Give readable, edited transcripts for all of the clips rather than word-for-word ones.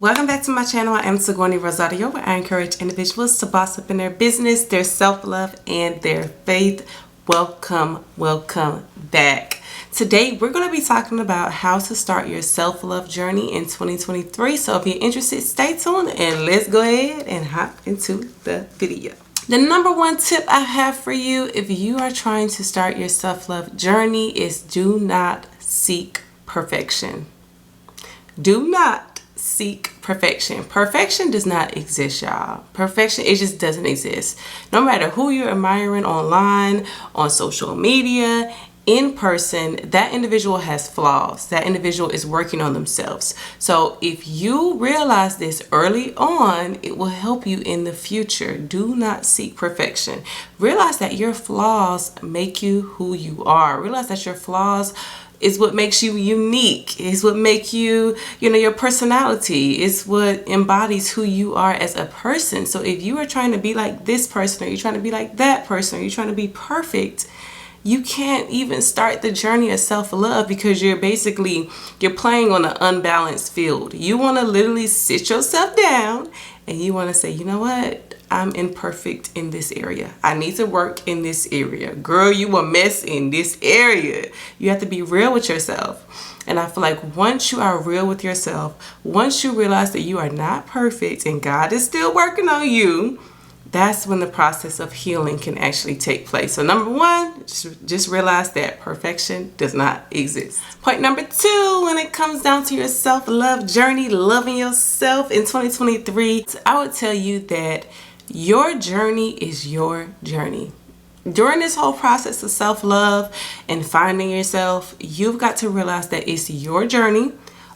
Welcome back to my channel. I am Sigourney Rosario, where I encourage individuals to boss up in their business, their self-love, and their faith. Welcome back. Today, we're going to be talking about how to start your self-love journey in 2023. So if you're interested, stay tuned and let's go ahead and hop into the video. The number one tip I have for you if you are trying to start your self-love journey is do not seek perfection. Do not seek perfection. Perfection does not exist, y'all. Perfection, it just doesn't exist. No matter who you're admiring online, on social media, in person, that individual has flaws. That individual is working on themselves. So if you realize this early on, it will help you in the future. Do not seek perfection. Realize that your flaws make you who you are. Realize that your flaws is what makes you unique. Is what make you, your personality. Is what embodies who you are as a person. So if you are trying to be like this person, or you're trying to be like that person, or you're trying to be perfect, you can't even start the journey of self-love because you're playing on an unbalanced field. You want to literally sit yourself down and you want to say, you know what? I'm imperfect in this area. I need to work in this area. Girl, you a mess in this area. You have to be real with yourself. And I feel like once you are real with yourself, once you realize that you are not perfect and God is still working on you, that's when the process of healing can actually take place. So number one, just realize that perfection does not exist. Point number two, when it comes down to your self-love journey, loving yourself in 2023, I would tell you that your journey is your journey. During this whole process of self-love and finding yourself, you've got to realize that it's your journey.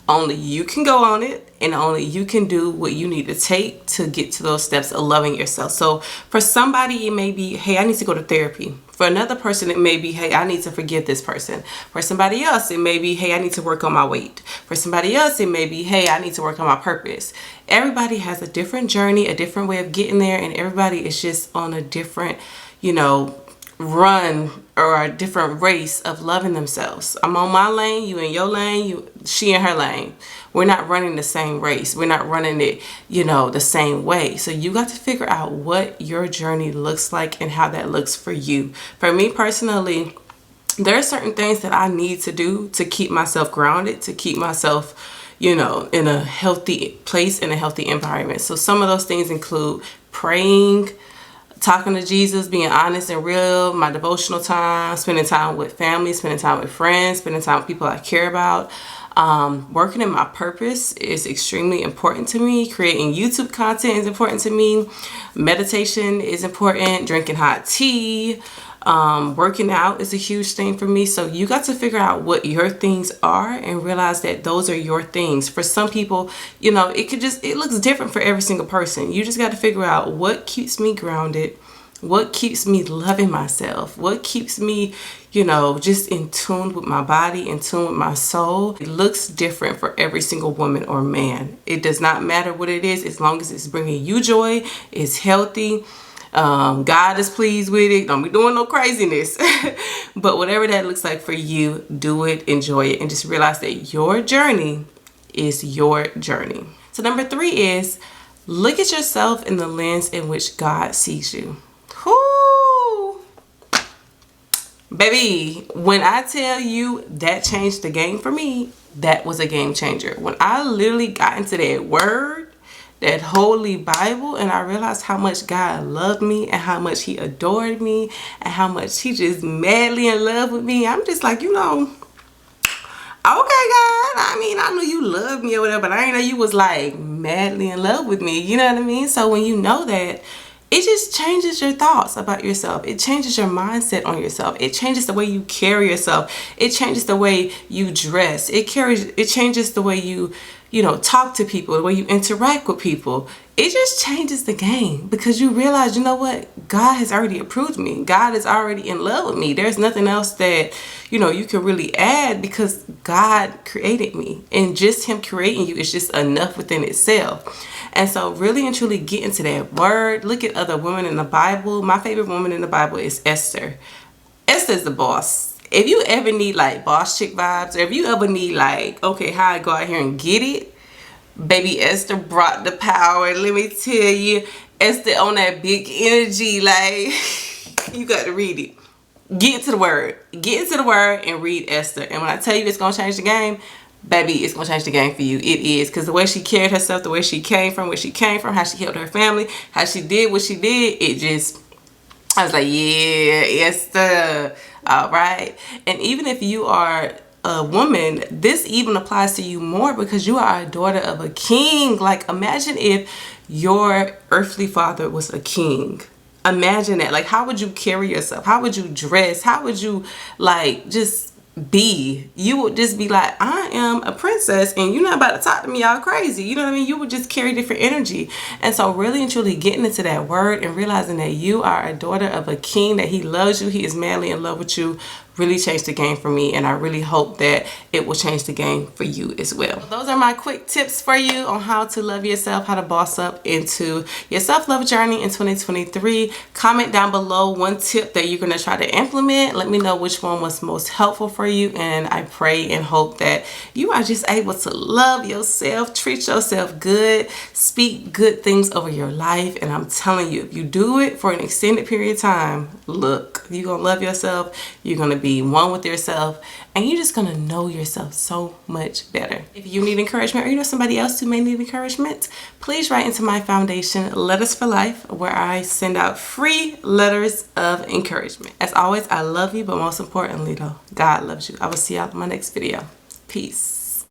Only you can go on it, and only you can do what you need to take to get to those steps of loving yourself. So for somebody, it may be, hey, I need to go to therapy. For another person, it may be, hey, I need to forgive this person. For somebody else, it may be, hey, I need to work on my weight. For somebody else, it may be, hey, I need to work on my purpose. Everybody has a different journey, a different way of getting there, and everybody is just on a different, run or a different race of loving themselves. I'm on my lane, you in your lane, she in her lane. We're not running the same race. We're not running it, the same way. So you got to figure out what your journey looks like and how that looks for you. For me personally, there are certain things that I need to do to keep myself grounded, to keep myself, in a healthy place, in a healthy environment. So some of those things include praying, talking to Jesus, being honest and real, my devotional time, spending time with family, spending time with friends, spending time with people I care about. Working in my purpose is extremely important to me. Creating YouTube content is important to me. Meditation is important. Drinking hot tea. Working out is a huge thing for me. So you got to figure out what your things are and realize that those are your things. For some people, it looks different for every single person. You just got to figure out what keeps me grounded, what keeps me loving myself, what keeps me, just in tune with my body, in tune with my soul. It looks different for every single woman or man. It does not matter what it is, as long as it's bringing you joy, it's healthy. God is pleased with it. Don't be doing no craziness. But whatever that looks like for you, do it, enjoy it, and just realize that your journey is your journey. So number three is look at yourself in the lens in which God sees you. Whoo! Baby, when I tell you that changed the game for me, that was a game changer. When I literally got into that word, that holy Bible, and I realized how much God loved me and how much he adored me and how much he just madly in love with me. I'm just like, okay, God, I knew you loved me or whatever, but I didn't know you was like madly in love with me. You know what I mean? So when you know that, it just changes your thoughts about yourself. It changes your mindset on yourself. It changes the way you carry yourself. It changes the way you dress. It changes the way you talk to people, the way you interact with people. It just changes the game because you realize, what? God has already approved me. God is already in love with me. There's nothing else that, you can really add because God created me. And just him creating you is just enough within itself. And so really and truly get into that word. Look at other women in the Bible. My favorite woman in the Bible is Esther. Esther's the boss. If you ever need like boss chick vibes, or if you ever need like, okay, how I go out here and get it, Baby Esther brought the power. Let me tell you, Esther on that big energy. Like, you got to read it. Get into the word. Get into the word and read Esther. And when I tell you it's going to change the game, baby, it's going to change the game for you. It is. Because the way she carried herself, the way she came from, where she came from, how she helped her family, how she did what she did, it just, I was like, yeah, Esther. All right. And even if you are a woman, this even applies to you more because you are a daughter of a king. Like, imagine if your earthly father was a king. Imagine that. Like, how would you carry yourself? How would you dress? How would you, like, just be? You would just be like, I am a princess and you're not about to talk to me all crazy. You know what I mean? You would just carry different energy. And so really and truly getting into that word and realizing that you are a daughter of a king, that he loves you, he is madly in love with you, really changed the game for me, and I really hope that it will change the game for you as well. Those are my quick tips for you on how to love yourself, how to boss up into your self-love journey in 2023. Comment down below one tip that you're going to try to implement. Let me know which one was most helpful for you, and I pray and hope that you are just able to love yourself, treat yourself good, speak good things over your life. And I'm telling you, if you do it for an extended period of time, look, you're going to love yourself, you're going to be one with yourself, and you're just gonna know yourself so much better. If you need encouragement, or you know somebody else who may need encouragement, please write into my foundation, Letters for Life, where I send out free letters of encouragement. As always, I love you, but most importantly though, God loves you. I will see y'all in my next video. Peace.